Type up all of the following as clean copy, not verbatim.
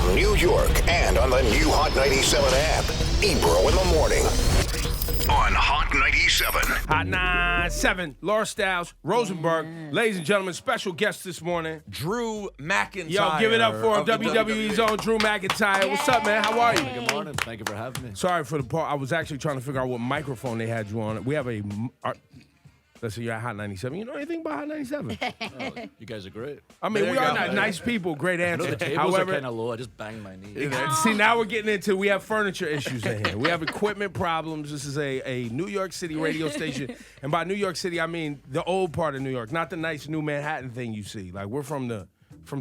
From New York and on the new Hot 97 app, Ebro in the morning. On Hot 97. Hot 97, Laura Stiles, Rosenberg. Ladies and gentlemen, special guest this morning. Drew McIntyre. Yo, give it up for him. WWE's own Drew McIntyre. What's up, man? How are you? Good morning. Thank you for having me. Sorry for the part. I was actually trying to figure out what microphone they had you on. We have a... Let's say you're at Hot 97. You know anything about Hot 97? You guys are great. I mean, we are not nice people. Great I answer. know the tables are kind of low. I just banged my knee. See, now we're getting into, we have furniture issues in here. We have equipment problems. This is a New York City radio station. And by New York City, I mean the old part of New York, not the nice new Manhattan thing you see. Like, we're from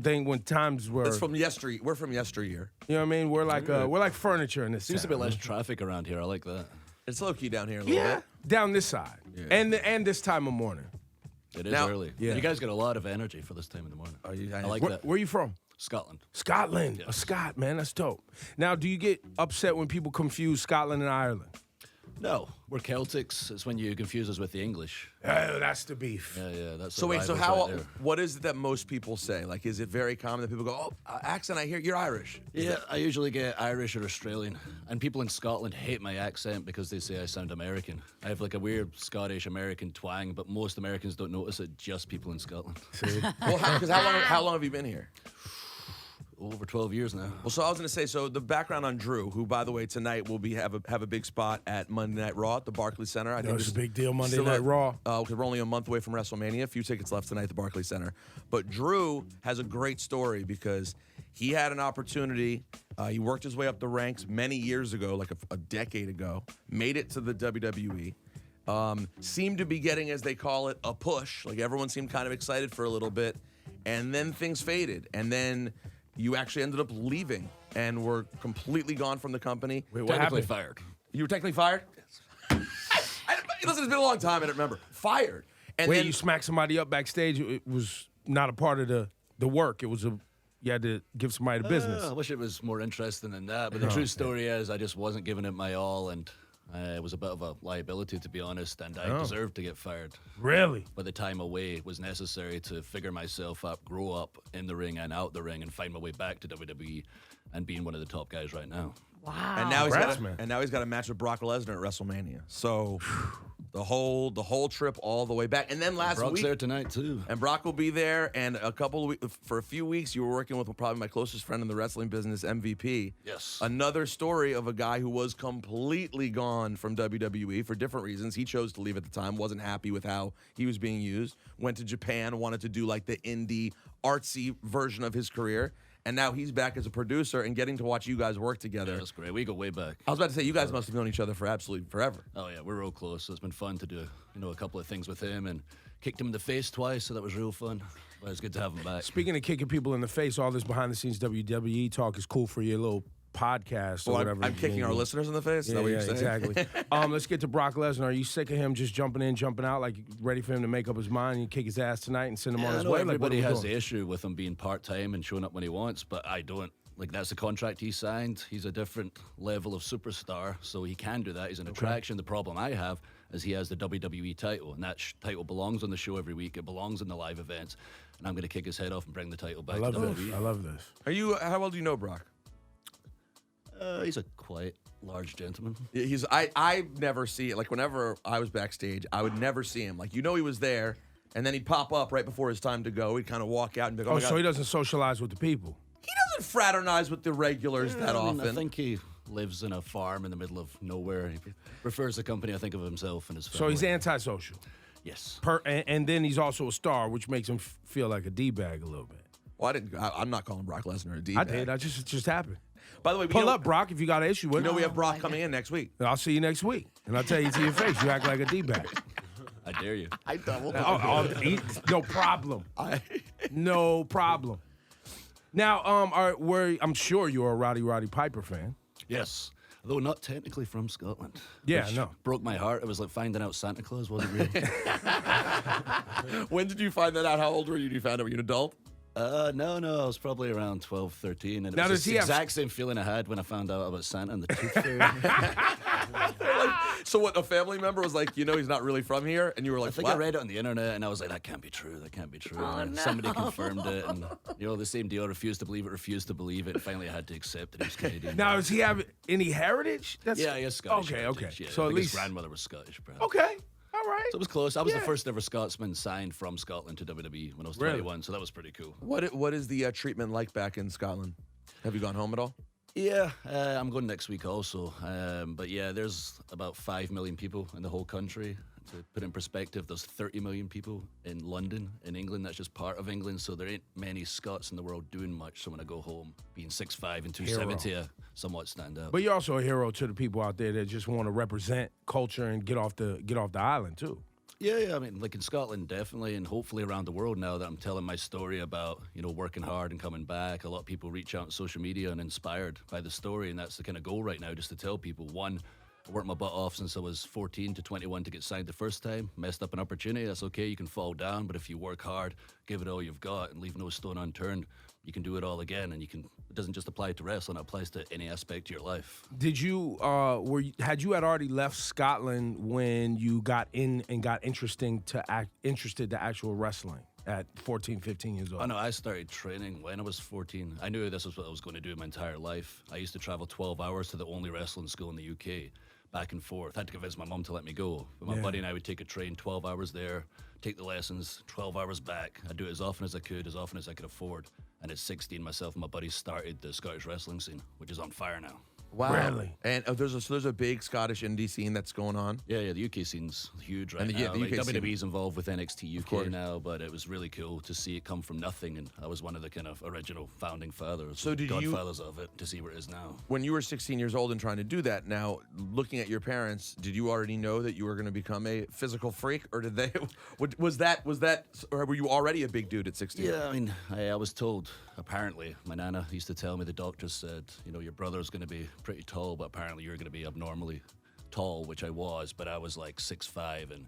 thing when times were... It's from yesteryear. We're from yesteryear. You know what I mean? We're like furniture in this Seems town. to be less traffic around here. I like that. It's low-key down here a little bit. Down this side. Yeah. And this time of morning. It is Now- early. Yeah. You guys got a lot of energy for this time in the morning. I like that. Where you from? Scotland. Scotland. Yes. A Scot, man. That's dope. Now, do you get upset when people confuse Scotland and Ireland? No, we're Celtics. It's when you confuse us with the English. Oh, that's the beef. Yeah, that's So the wait, so rivals right there. what is it that most people say? Like, is it very common that people go, oh, accent, I hear you're Irish? Yeah, I usually get Irish or Australian. And people in Scotland hate my accent because they say I sound American. I have like a weird Scottish-American twang, but most Americans don't notice it, just people in Scotland. Well, how long have you been here? Over 12 years now. Well, so I was going to say, so the background on Drew, who, by the way, tonight will have a big spot at Monday Night Raw at the Barclays Center. I think it's a big deal, Monday still Night Raw. Because we're only a month away from WrestleMania. A few tickets left tonight at the Barclays Center. But Drew has a great story because he had an opportunity. He worked his way up the ranks many years ago, like a decade ago, made it to the WWE. Seemed to be getting, as they call it, a push. Like, everyone seemed kind of excited for a little bit. And then things faded. And then... you actually ended up leaving and were completely gone from the company. Wait, what Technically happened? fired. You were technically fired? Yes. Listen, it's been a long time, I don't remember. Fired. And Wait, then you smacked somebody up backstage. It was not a part of the work. It was you had to give somebody the business. I wish it was more interesting than that, but the true story is I just wasn't giving it my all, and it was a bit of a liability, to be honest, and I deserved to get fired. Really? But the time away was necessary to figure myself up, grow up in the ring and out the ring, and find my way back to WWE and being one of the top guys right now. Wow. and now he's got a match with Brock Lesnar at WrestleMania. So the whole trip all the way back. And then last Brock's week there tonight too. and Brock will be there. And for a few weeks, you were working with probably my closest friend in the wrestling business, MVP. Yes. Another story of a guy who was completely gone from WWE for different reasons. He chose to leave at the time, wasn't happy with how he was being used, went to Japan, wanted to do like the indie, artsy version of his career. And now he's back as a producer and getting to watch you guys work together. Yeah, that's great. We go way back. I was about to say, you guys must have known each other for absolutely forever. Oh yeah, we're real close. So it's been fun to do, a couple of things with him, and kicked him in the face twice, so that was real fun. But it's good to have him back. Speaking of kicking people in the face, all this behind-the-scenes WWE talk is cool for your little podcast or Well, whatever. I'm kicking our listeners in the face? Is that what you're saying? exactly. Let's get to Brock Lesnar. Are you sick of him just jumping in, jumping out, like ready for him to make up his mind and kick his ass tonight and send him on I his know way? everybody like, what are we has doing? the issue with him being part-time and showing up when he wants, but I don't. Like, that's the contract he signed. He's a different level of superstar, so he can do that. He's an attraction. The problem I have is he has the WWE title, and that title belongs on the show every week. It belongs in the live events, and I'm going to kick his head off and bring the title back I love to this. WWE. I love this. How well do you know Brock? He's a quiet, large gentleman. I never see it. Like, whenever I was backstage, I would never see him. Like, he was there, and then he'd pop up right before his time to go. He'd kind of walk out and be like, Oh, my so God. he doesn't socialize with the people. He doesn't fraternize with the regulars that I mean, often. I think he lives in a farm in the middle of nowhere. He prefers the company, I think, of himself and his family. So he's antisocial. Yes. And then he's also a star, which makes him feel like a D-bag a little bit. Well, I'm not calling Brock Lesnar a D-bag. I did. It just happened. By the way, Pull up, Brock, if you got an issue with You know it. we have Brock coming in next week. I'll see you next week. And I'll tell you to your face, you act like a D-bag. I dare you. I doubled. No problem. No problem. Now, I'm sure you're a Roddy Piper fan. Yes. Though not technically from Scotland. Yeah, which no. Broke my heart. It was like finding out Santa Claus wasn't real. When did you find that out? How old were you? Did you find out? Were you an adult? No, I was probably around 12, 13. And it Now, was does the he have- exact same feeling I had when I found out about Santa and the Tooth Fairy. So what? A family member was like, he's not really from here, and you were like, I think what? I read it on the internet, and I was like, that can't be true. That can't be true. And somebody confirmed it, and the same deal. Refused to believe it. And finally, I had to accept that he was Canadian. Now, does he have any heritage? Yeah, he has Scottish. Okay. heritage, yeah. So I at think least his grandmother was Scottish, perhaps. Okay. All right. So it was close. I was the first ever Scotsman signed from Scotland to WWE when I was 21, so that was pretty cool. What is the treatment like back in Scotland? Have you gone home at all? Yeah, I'm going next week also. But yeah, there's about 5 million people in the whole country. To put in perspective, there's 30 million people in London, in England. That's just part of England, so there ain't many Scots in the world doing much. So when I go home, being 6'5" and 270, I somewhat stand out. But you're also a hero to the people out there that just want to represent culture and get off the island too. Yeah, I mean, like in Scotland, definitely, and hopefully around the world now that I'm telling my story about, working hard and coming back. A lot of people reach out on social media and inspired by the story, and that's the kind of goal right now, just to tell people, one, I worked my butt off since I was 14 to 21 to get signed the first time. Messed up an opportunity, that's okay, you can fall down, but if you work hard, give it all you've got, and leave no stone unturned, you can do it all again, and it doesn't just apply to wrestling, it applies to any aspect of your life. Did you had already left Scotland when you got in and got interested to actual wrestling at 14, 15 years old? Oh no, I started training when I was 14. I knew this was what I was going to do my entire life. I used to travel 12 hours to the only wrestling school in the UK, back and forth. I had to convince my mum to let me go. But my buddy and I would take a train 12 hours there, take the lessons, 12 hours back. I'd do it as often as I could afford. And at 16, myself and my buddies started the Scottish wrestling scene, which is on fire now. Wow. Really? And there's a big Scottish indie scene that's going on. Yeah, the UK scene's huge right And now. the UK scene. WWE's involved with NXT UK now, but it was really cool to see it come from nothing, and I was one of the kind of original founding fathers, So did you- godfathers of it, to see where it is now. When you were 16 years old and trying to do that, now looking at your parents, did you already know that you were going to become a physical freak, or did they? Was that, or were you already a big dude at 16? Yeah, I mean, I was told, apparently, my nana used to tell me, the doctors said, your brother's going to be pretty tall, but apparently you're going to be abnormally tall, which I was, but I was like 6'5" and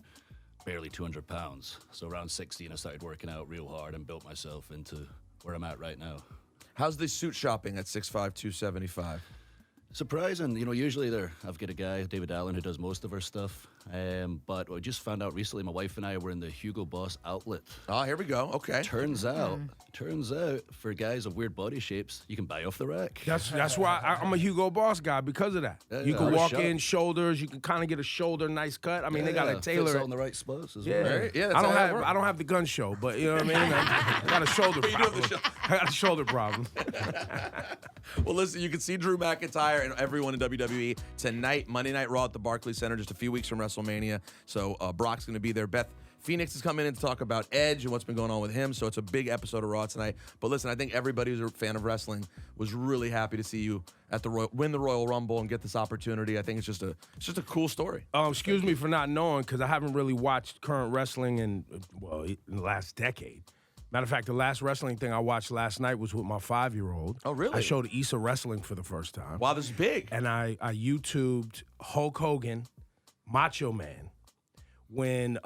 barely 200 pounds. So around 16, I started working out real hard and built myself into where I'm at right now. How's the suit shopping at 6'5", 275? Surprising, usually I've got a guy, David Allen, who does most of our stuff. But I just found out recently, my wife and I were in the Hugo Boss outlet. Oh, here we go. Okay. Turns out, for guys of weird body shapes, you can buy off the rack. That's why I'm a Hugo Boss guy, because of that. You can walk in shoulders, you can kind of get a shoulder nice cut. I mean, they got to tailor fits it. all in the right spots as Yeah, well. Right. Yeah, that's how it works. I don't have the gun show, but you know what I mean. I got a shoulder problem. I got a shoulder problem. Well, listen, you can see Drew McIntyre and everyone in WWE tonight, Monday Night Raw at the Barclays Center, just a few weeks from WrestleMania. So Brock's going to be there. Beth Phoenix is coming in to talk about Edge and what's been going on with him. So it's a big episode of Raw tonight. But listen, I think everybody who's a fan of wrestling was really happy to see you at win the Royal Rumble and get this opportunity. I think it's just a cool story. Excuse me for not knowing, because I haven't really watched current wrestling in the last decade. Matter of fact, the last wrestling thing I watched last night was with my 5-year-old. Oh, really? I showed Issa wrestling for the first time. Wow, this is big. And I YouTubed Hulk Hogan, Macho Man, when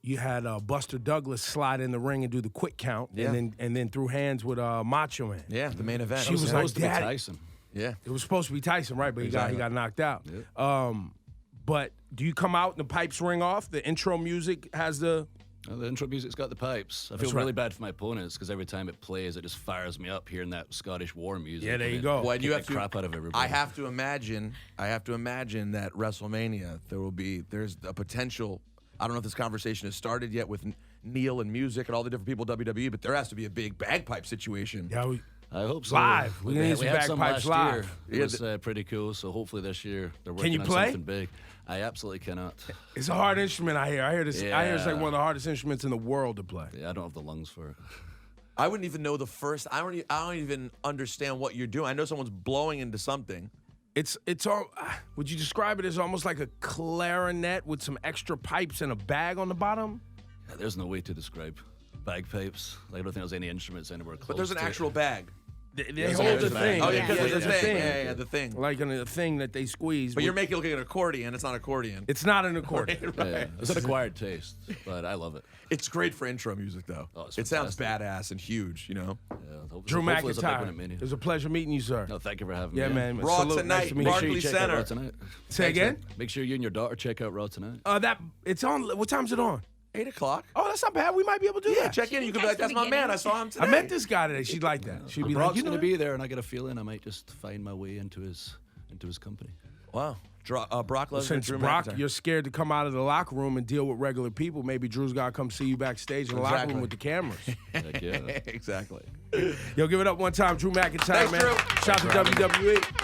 you had Buster Douglas slide in the ring and do the quick count, and then threw hands with Macho Man. Yeah, the main event. She was like, Supposed to be "Daddy." Tyson. Yeah. It was supposed to be Tyson, right? But he got knocked out. Yep. But do you come out and the pipes ring off? The intro music has the... Oh, the intro music's got the pipes. I feel really bad for my opponents because every time it plays, it just fires me up hearing that Scottish war music. Yeah, there you and go. Well, and kick you the have to, crap out of everybody. I have to imagine that WrestleMania, there's a potential. I don't know if this conversation has started yet with Neil and music and all the different people at WWE, but there has to be a big bagpipe situation. Yeah, I hope so. Live. We need some had some bagpipes last live. year. It was pretty cool. So hopefully this year they're working you on play? something big. I absolutely cannot. It's a hard instrument, I hear. I hear it's like Yeah. one of the hardest instruments in the world to play. Yeah, I don't have the lungs for it. I wouldn't even know the first. I don't even understand what you're doing. I know someone's blowing into something. It's all. Would you describe it as almost like a clarinet with some extra pipes and a bag on the bottom? Yeah, there's no way to describe bagpipes. Like, I don't think there's any instruments anywhere close. But there's an to it. actual bag. They hold the thing. Oh, yeah, because there's there's a the thing. thing. Yeah, the thing. Like a thing that they squeeze. But you're making it look like an accordion. It's not accordion. It's not an accordion. Yeah, it's an acquired taste, but I love it. It's great for intro music, though. Oh, it's it sounds fantastic. badass and huge, you know? Yeah, Drew hopefully it's a big one at McIntyre. Mania. It was a pleasure meeting you, sir. No, thank you for having me. Yeah, man. Raw Salute. tonight, Nice to meet you. Barclays Check out Center. Raw tonight. Say again? Make sure you and your daughter check out Raw tonight. It's on. What time's it on? 8 o'clock. Oh, that's not bad. We might be able to do Yeah, that. check in. You could be catch like, the that's my man. beginning. I saw him today. I met this guy today. She'd like that. She'd be Brock's like, you know going to what? be there, and I get a feeling I might just find my way into his company. Wow. Brock Lesnar, Since Drew Brock, McIntyre. you're scared to come out of the locker room and deal with regular people. Maybe Drew's got to come see you backstage in the locker Exactly. room with the cameras. Heck yeah. Exactly. Yo, give it up one time, Drew McIntyre, Thanks, man. Drew. Shout out to WWE.